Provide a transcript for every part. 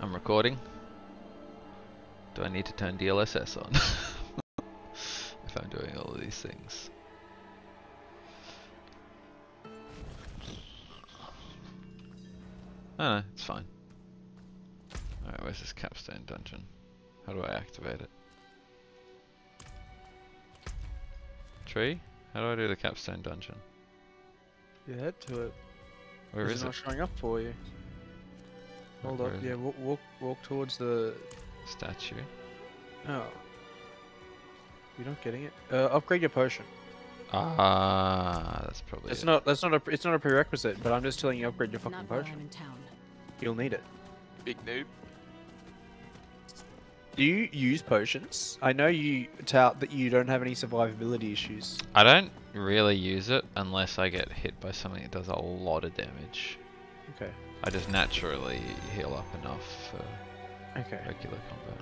I'm recording. Do I need to turn DLSS on? If I'm doing all of these things. Oh no, it's fine. Alright, where's this Capstone dungeon? How do I activate it? Tree? How do I do the Capstone dungeon? You head to it. Where is it it? not showing up for you? Hold Where up, is yeah, it? walk towards the... Statue. Oh. You're not getting it? Upgrade your potion. Ah, that's probably It's it. not it's not a prerequisite, but I'm just telling you upgrade your fucking Not while I'm potion. in town. You'll need it. Big noob. Do you use potions? I know you tout that you don't have any survivability issues. I don't really use it unless I get hit by something that does a lot of damage. Okay. I just naturally heal up enough for Okay. regular combat.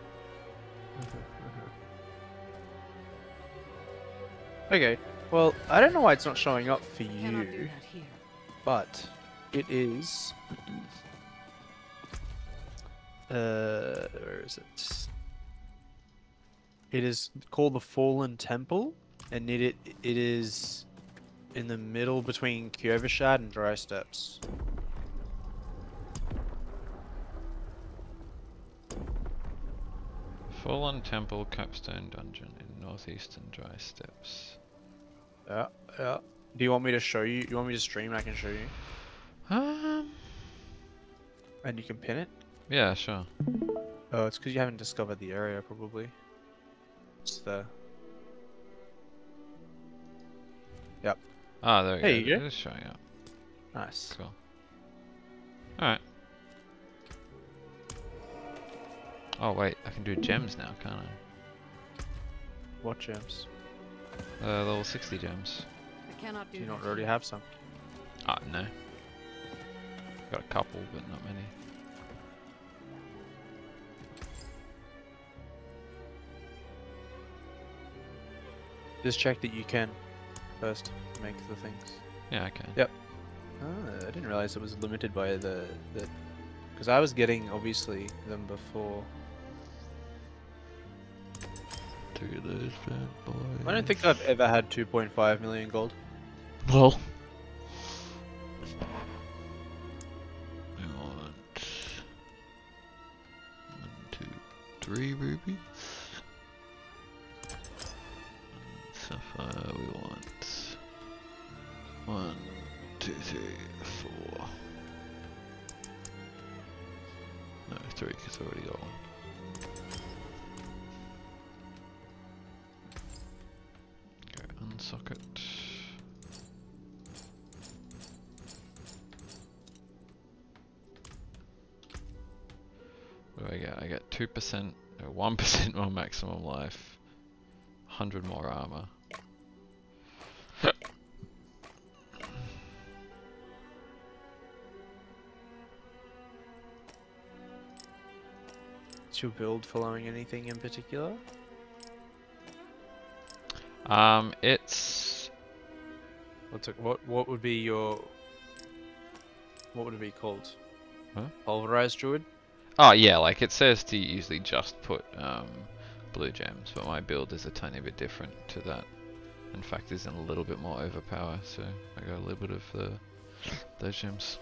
Okay. Well, I don't know why it's not showing up for Cannot do you, that here. but it is. Where is it? It is called the Fallen Temple, and it is in the middle between Kyovershad and Dry Steppes. Fallen Temple Capstone Dungeon in northeastern Dry Steppes. Yeah, yeah. Do you want me to show you? You want me to stream? I can show you, and you can pin it. Yeah, sure. Oh, it's because you haven't discovered the area, probably. It's the. Yep. Ah, there we There you go. go. It is showing up. Nice. Cool. Alright. Oh wait, I can do gems now, can't I? What gems? Level 60 gems. I cannot do Do you not that already here. have some? Ah, no. Got a couple, but not many. Just check that you can first make the things. Yeah, I can. Yep. Ah, I didn't realize it was limited by the because I was getting obviously them before. Do those bad boys. I don't think I've ever had 2.5 million gold. Well. I want 1, 2, 3 rubies. Sapphire we want 1, 2, 3, 4. No, 3 because I already got one. Okay, unsocket. What do I get? I get 2%, 1% more maximum life, 100 more armor. Is your build following anything in particular? It's What would be your what would it be called? Huh? Pulverise Druid? oh yeah, like it says to usually just put blue gems, but my build is a tiny bit different to that. In fact, is in a little bit more overpower, so I got a little bit of those gems.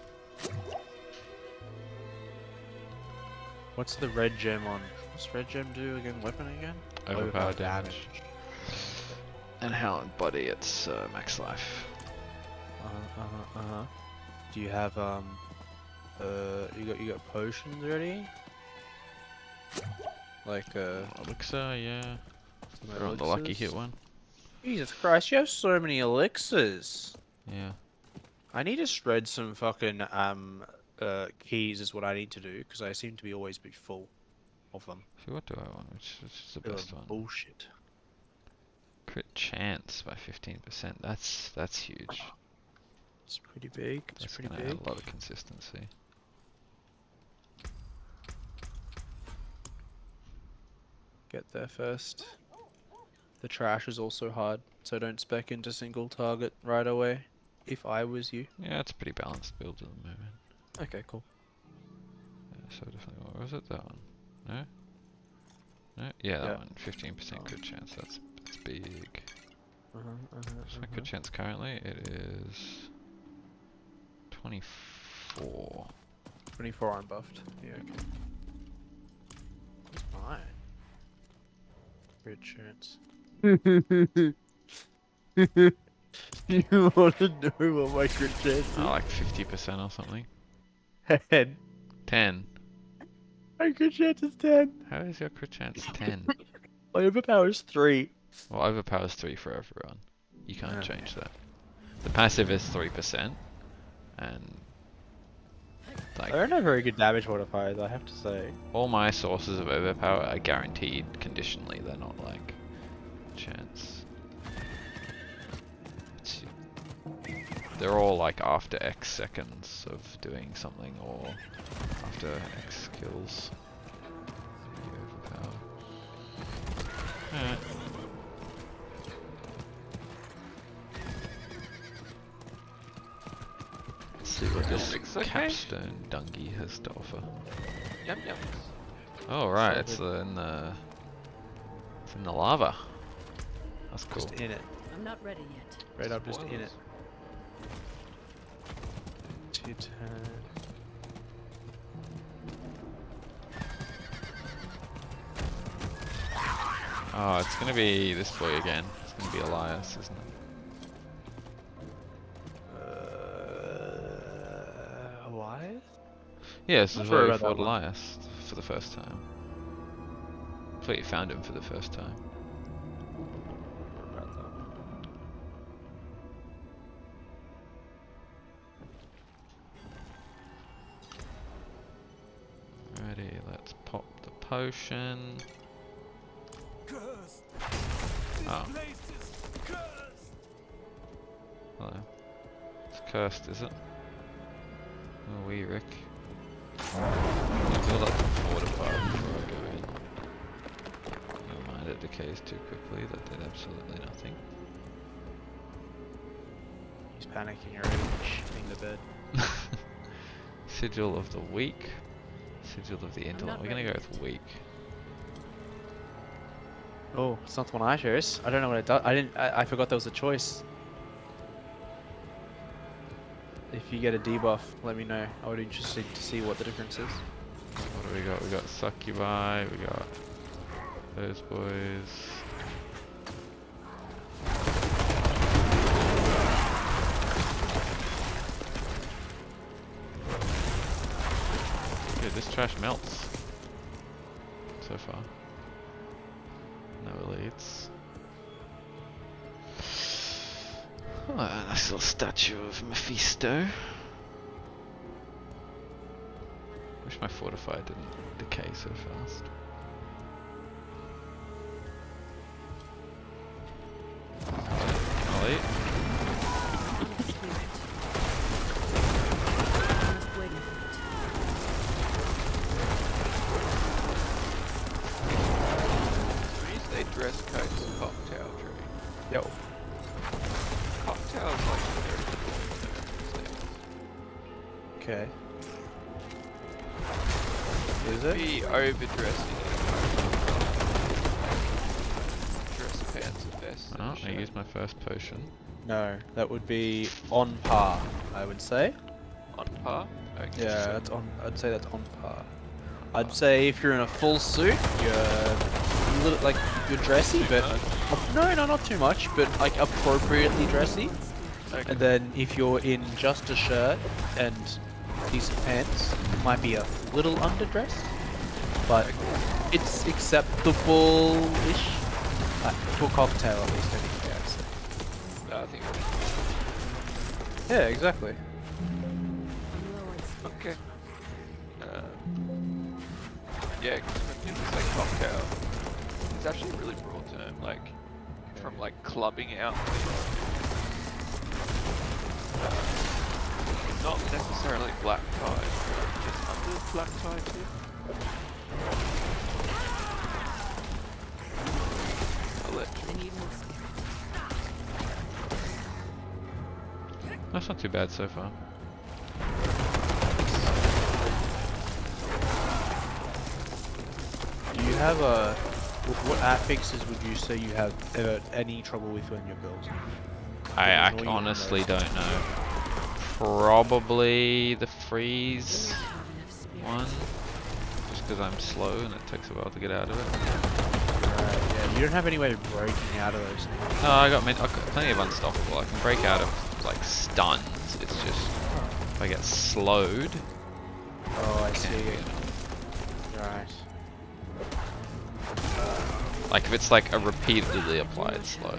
What's the red gem on? What's red gem do again? Weapon again? Overpower damage. And how in body it's max life. Do you have you got potions ready? Like Elixir, yeah. some We're on the lucky elixirs? hit one. Jesus Christ, you have so many elixirs. Yeah. I need to shred some fucking keys is what I need to do because I seem to be always be full of them. So what do I want? Which is the They're best one? bullshit. Crit chance by 15%. That's huge. It's pretty big. It's That's pretty gonna big. add a lot of consistency. Get there first. The trash is also hard, so don't spec into single target right away. If I was you. Yeah, it's a pretty balanced build at the moment. Okay, cool. Yeah, so definitely want Or is it that one? No? No? Yeah, that Yeah. one. 15% crit chance. That's big. What's my crit chance currently? It is 24. 24 unbuffed. Yeah, okay. That's fine. Crit chance. You want to know what my crit chance is? Oh, like 50% or something. 10. 10. My crit chance is 10. How is your crit chance 10? My overpower is 3. Well, overpower is 3 for everyone. You can't Okay. change that. The passive is 3%, and like I don't have very good damage modifiers, I have to say. all my sources of overpower are guaranteed conditionally. They're not like chance. They're all like after X seconds of doing something or after X kills. You overpower. Alright. Let's see what this Capstone Dungy has to offer. Yum yums. Oh right, So it's good. in the lava. That's cool. Just in it. I'm not ready yet. Right up, just in Spoilers. it. 210. Oh, it's gonna be this boy again. It's gonna be Elias, isn't it? Alive? Yeah, this Not is sure where we about that fought one. Elias for the first time. I thought you found him for the first time. About that one. Alrighty, let's pop the potion. Cursed. Oh. This place is cursed. Hello. It's cursed, is it? Oh, wee Rick. I feel like I'm fortified before I go in. Never mind, it decays too quickly. That did absolutely nothing. He's panicking already, shitting the bed. Sigil of the week. Sigil of the intellect. not We're gonna go ready with week. Oh, it's not the one I chose. I don't know what it does. I forgot there was a choice. If you get a debuff, let me know. I would be interested to see what the difference is. What do we got? We got Succubi, we got those boys. Dude, this trash melts. So far. No elites. Oh, a nice little statue of Mephisto. Wish my fortify didn't decay so fast. I'll eat. Just waiting for it. When you say dress codes and cocktail drink, Yo. cocktails like very difficult these days. Okay. Is it? Be overdressing dress pants and vests. and Oh, I shit. used my first potion. No, that would be on par, I would say. On par? Okay. Yeah, that's on. I'd say that's on par. I'd say if you're in a full suit, you're a little like you're dressy, but no, not too much, but like appropriately dressy. Okay. And then if you're in just a shirt and decent pants, it might be a little underdressed, but it's acceptable-ish. To a cocktail at least, anyway, I'd say. I think. Yeah, exactly. I'm low on spirit. Okay. Yeah, because when people say cocktail, it's actually a really broad term. Like, from like clubbing out to not necessarily black tie, but just under black tie too. Electric. I need more spirit. That's not too bad so far. have what affixes would you say you have any trouble with on your build? I annoy you the honestly most? don't know. Probably the freeze Have enough spirit. one, just because I'm slow and it takes a while to get out of it. Right, yeah, you don't have any way of breaking out of those things. No, I've got plenty of unstoppable. I can break out of like stuns. It's just if I get slowed. Oh, I see. can't get it. Right. Like if it's like a repeatedly applied slow,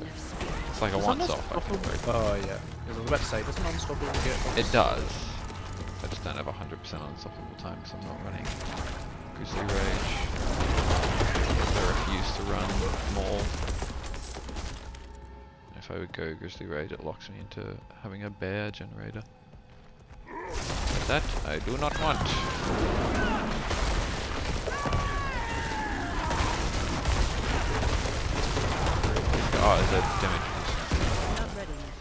it's like a Doesn't once off. I can break. Oh yeah. I was about to say, doesn't unstoppable get? It does. I just don't have 100% unstoppable time because I'm not running Grizzly Rage. I refuse to run Maul. If I would go Grizzly Rage, it locks me into having a bear generator. That I do not want. Oh, is that damage? Not ready yet.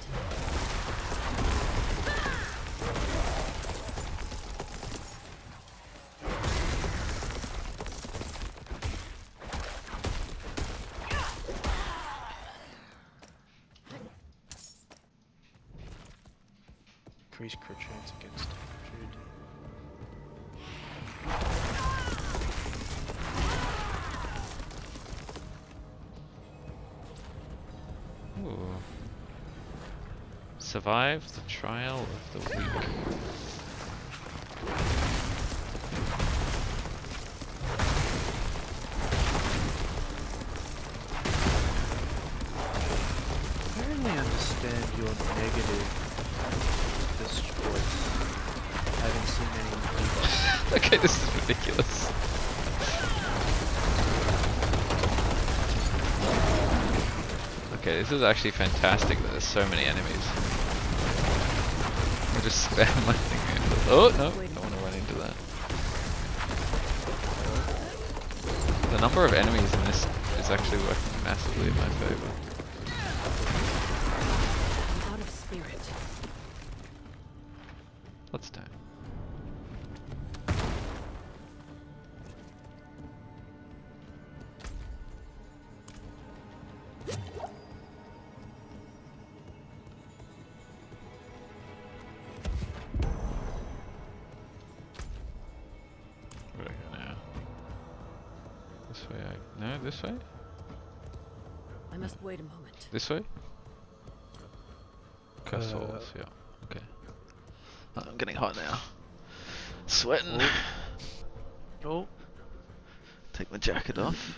Increase crit chance against Druid. Ooh. Survive the trial of the week. I don't really understand your negative this choice. I haven't seen any debuffs. Okay, this is ridiculous. Okay, this is actually fantastic that there's so many enemies. I just spam my thing. Oh no, don't want to run into that. The number of enemies in this is actually working massively in my favor. I'm out of spirit. Let's do. Where do I go now? This way no, this way? I must wait a moment. This way? Castles, yeah. Okay. I'm getting hot now. Sweating. Oh, Take my jacket off.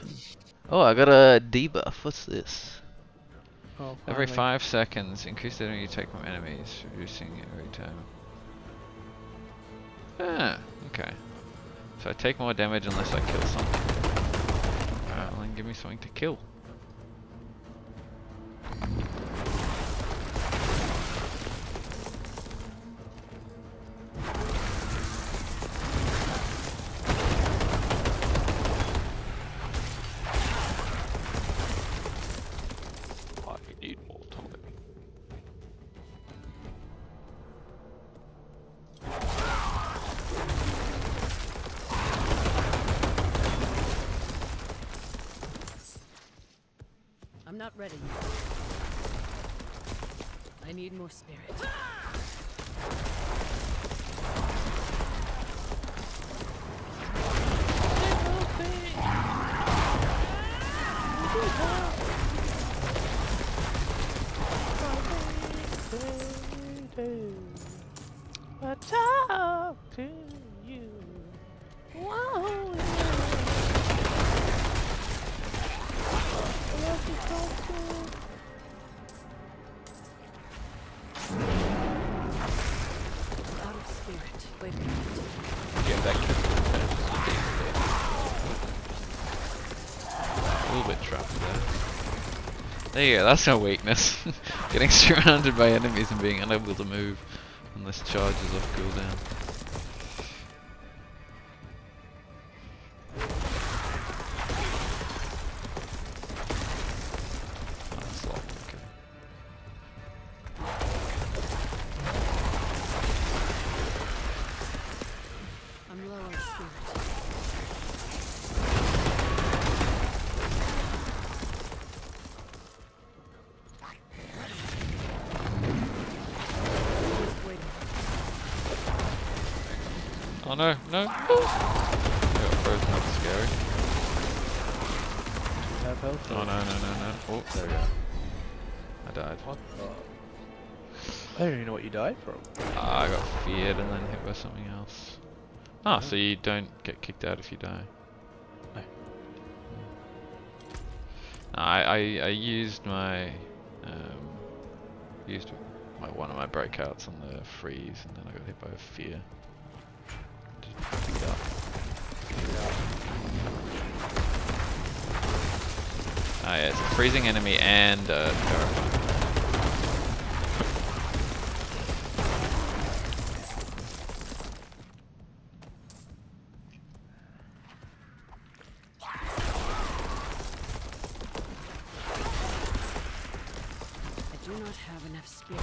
Oh, I got a debuff. What's this? oh Every finally. 5 seconds, increase the damage you take from enemies, reducing it every time. Ah, okay. So I take more damage unless I kill something. Alright, well then give me something to kill. I need more time. I'm not ready yet. I need more spirit. I'm out of spirit. Wait a minute. Yeah, that could A little bit trapped there. There you go, that's no weakness. Getting surrounded by enemies and being unable to move unless charge is off cooldown. Oh, that's locked, okay. I'm low on spirit. Oh no, no! I got frozen, that's scary. Do you have health? Oh no, no, no, no. Oh, there we go. I died. What the? I don't even know what you died from. I got feared and then hit by something else. Ah, so you don't get kicked out if you die. No. No, I used my one of my breakouts on the freeze and then I got hit by a fear. Just picked up. Ah yeah, it's a freezing enemy and terrifying. I do not have enough spirit.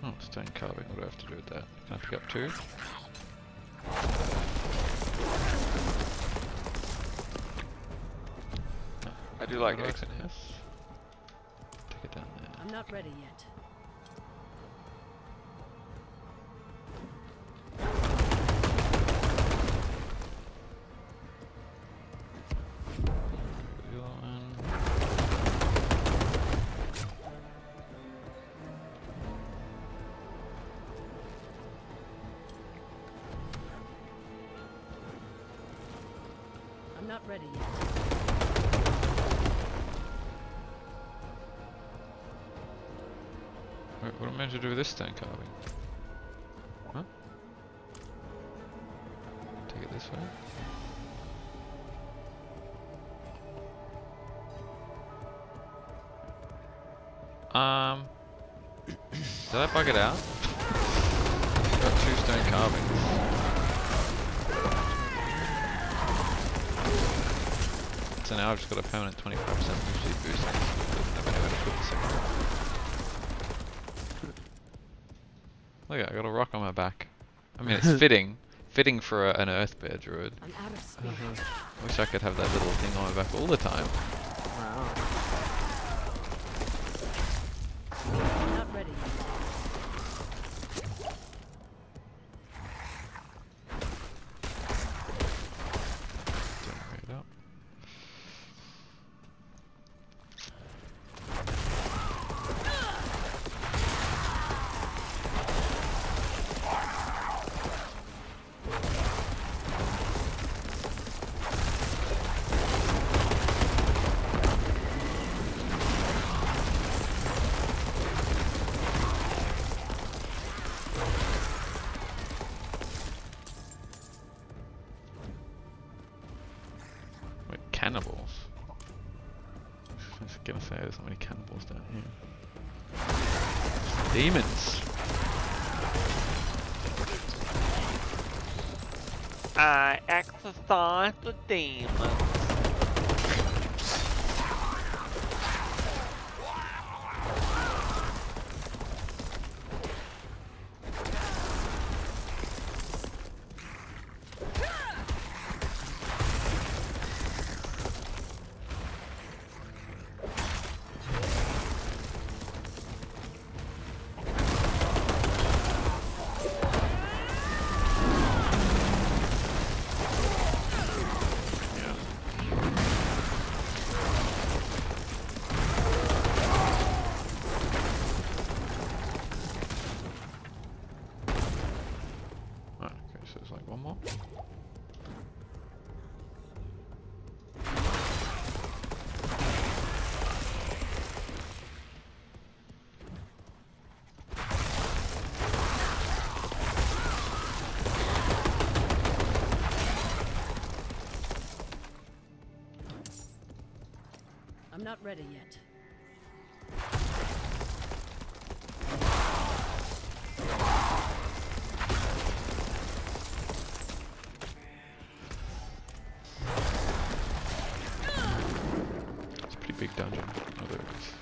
Oh, stone carving, what do I have to do with that? Can I pick up two? I do like What do exit. Yes. Take it down there. I'm not ready yet. The other one. I'm not ready yet. Wait, what am I meant to do with this stone carving? Huh? Take it this way? Did I bug it out? Got two stone carvings. So now I've just got a permanent 25% usually boost. I've anywhere to put the second one. Look, I got a rock on my back. I mean, it's fitting for an earth bear druid. I'm out of spirit. Wish I could have that little thing on my back all the time. Wow. I'm not ready yet. Generate up. Wait, cannibals? I was gonna say there's so many cannibals down here. Demons! I exercise the demons. Yeah. ready yet. It's a pretty big dungeon. Oh, there it is.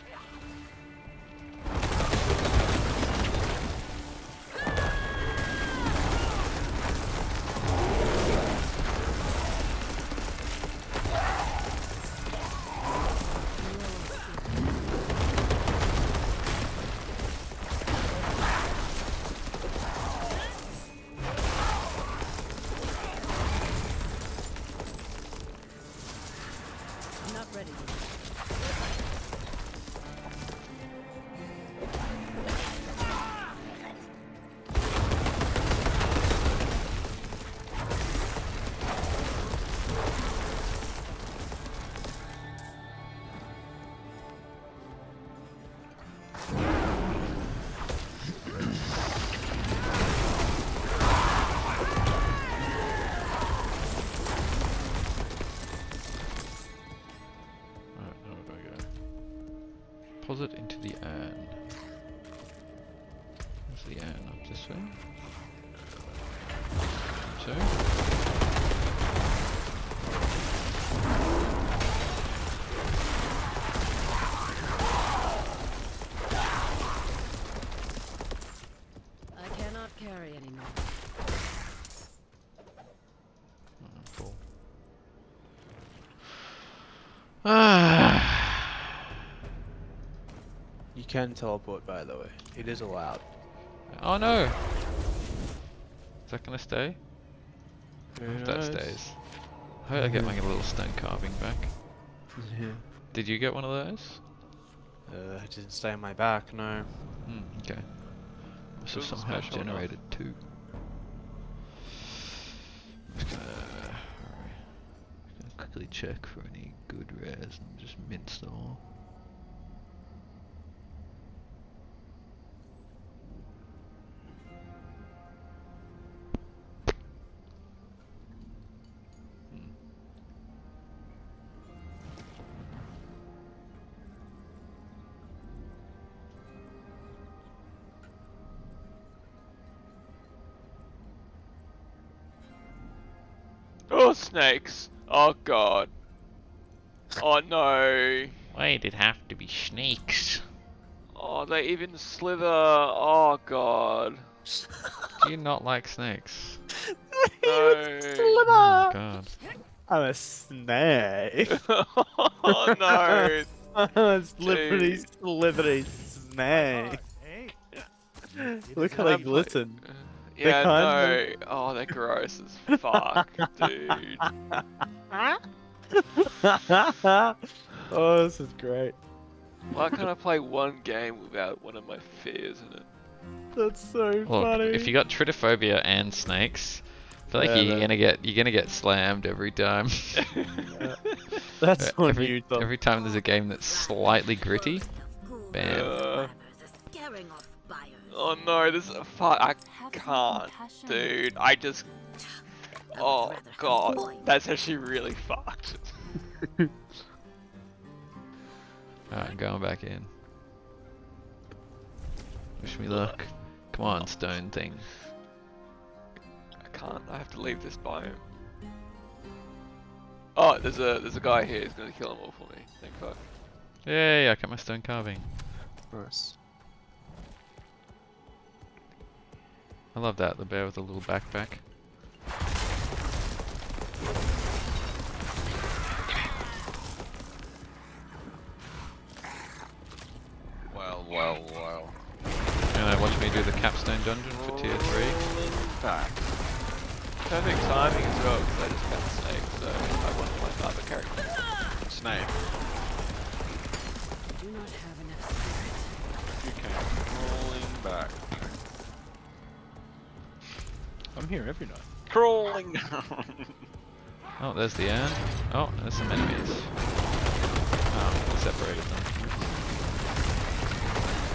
I'm not ready yet. Alright, now where do I go? Deposit into the urn. Where's the urn? Up this way? So? I cannot carry anymore. Cool. Ah. You can teleport, by the way. It is allowed. Oh no! Is that gonna stay? Who If that knows? stays. I hope I get my little stone carving back. Yeah. Did you get one of those? It didn't stay on my back, no. Okay. Must have Those are somehow special enough. generated two. Just gonna, gonna quickly check for any good rares and just mince them all. Oh, snakes! Oh god. Oh no. Why'd it have to be snakes? Oh, they even slither. Oh god. Do you not like snakes? No. Oh god. I'm a snake. Oh no. I'm a slippery, Dude. slithery snake. Look how they glisten. Yeah, kind no. Oh, they're gross as fuck, dude. Oh, this is great. Why can't I play one game without one of my fears in it? That's so Look, funny. if you got tritophobia and snakes, I feel like Yeah, you're gonna get slammed every time. That's on every, you, Tom. every time there's a game that's slightly gritty, bam. Oh no, this is a fuck. I can't, dude. I just. Oh god, that's actually really fucked. Alright, going back in. Wish me luck. Come on, stone thing. I can't. I have to leave this biome. Oh, there's a guy here. He's gonna kill them all for me. Thank fuck. Yay, I got my stone carving. Nice. I love that, the bear with the little backpack. Well, well, well. Gonna watch me do the capstone dungeon for tier 3. Back. Perfect timing as well, because I just got the snake, so I want to play my other character. Snake. I do not have enough spirit. You came crawling back. I'm here every night. Crawling down. Oh, there's the end. Oh, there's some enemies. Oh, I separated them.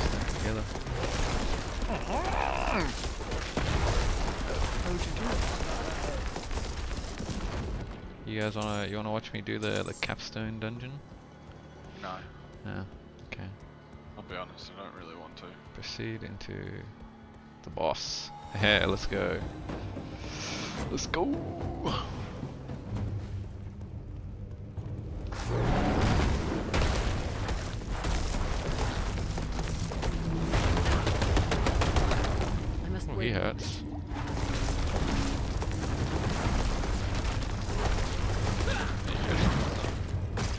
Stand together. You guys wanna watch me do the capstone dungeon? No. Yeah. Okay. I'll be honest, I don't really want to. Proceed into the boss. Hey, let's go. Let's go. I must Oh, wait he a hurts. moment.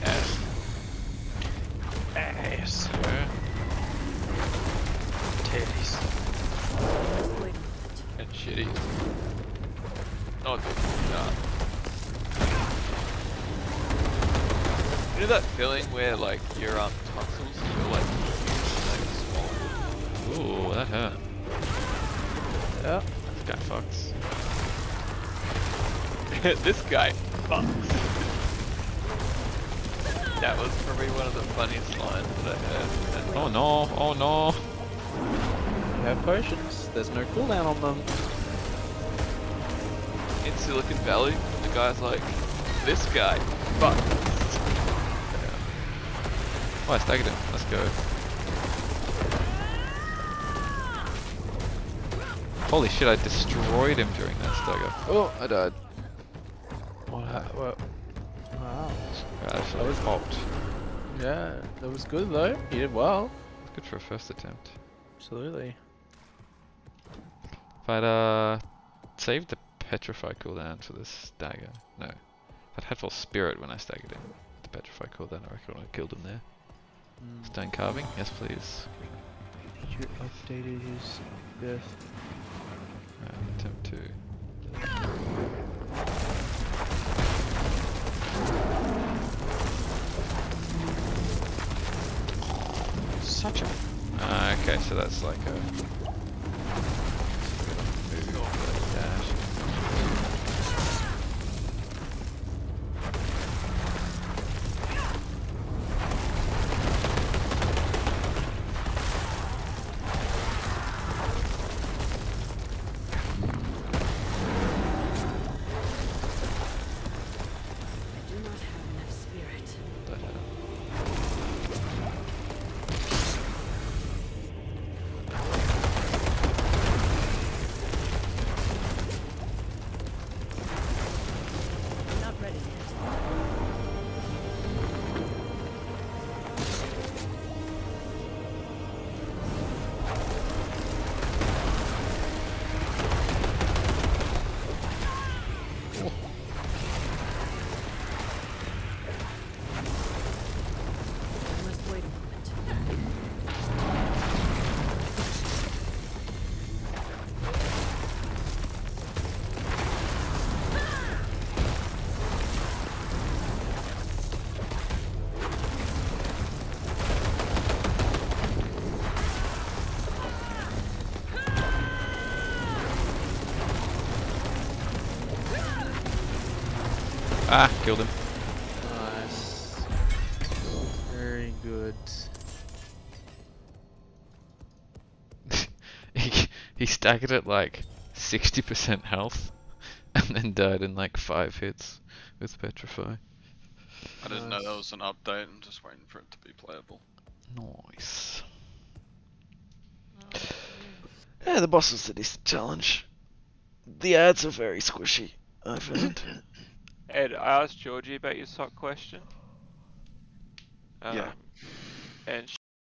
Ass. Yeah. Titties. I must wait a moment. And shitty. Oh, dude. Nah. You know that feeling where like your tonsils feel like swollen? Ooh, that hurt. Yeah. This guy fucks. This guy fucks. That was probably one of the funniest lines that I heard. Oh no, oh no. You have potions. There's no cooldown on them. In Silicon Valley, the guy's like, this guy fucks. Oh, I staggered him. Let's go. Holy shit, I destroyed him during that stagger. Oh, I died. What? Wow. I actually popped. Yeah, that was good though. You did well. Good for a first attempt. Absolutely. If I'd saved the Petrify cooldown for this dagger. No. If I'd had full spirit when I staggered him. The Petrify cooldown, I reckon I would have killed him there. Stone carving? Yes please. You updated his death. Attempt 2. Such a Okay, so that's like a move, dash. I do not have enough spirit. That hurt. I'm not ready yet. I must wait a moment. Ah, killed him. Nice. Very good. he staggered at like 60% health and then died in like 5 hits with Petrify. I didn't know that was an update. I'm just waiting for it to be playable. Nice. Yeah, the boss was a decent challenge. The ads are very squishy, I found. Ed, I asked Georgie about your sock question. Yeah. And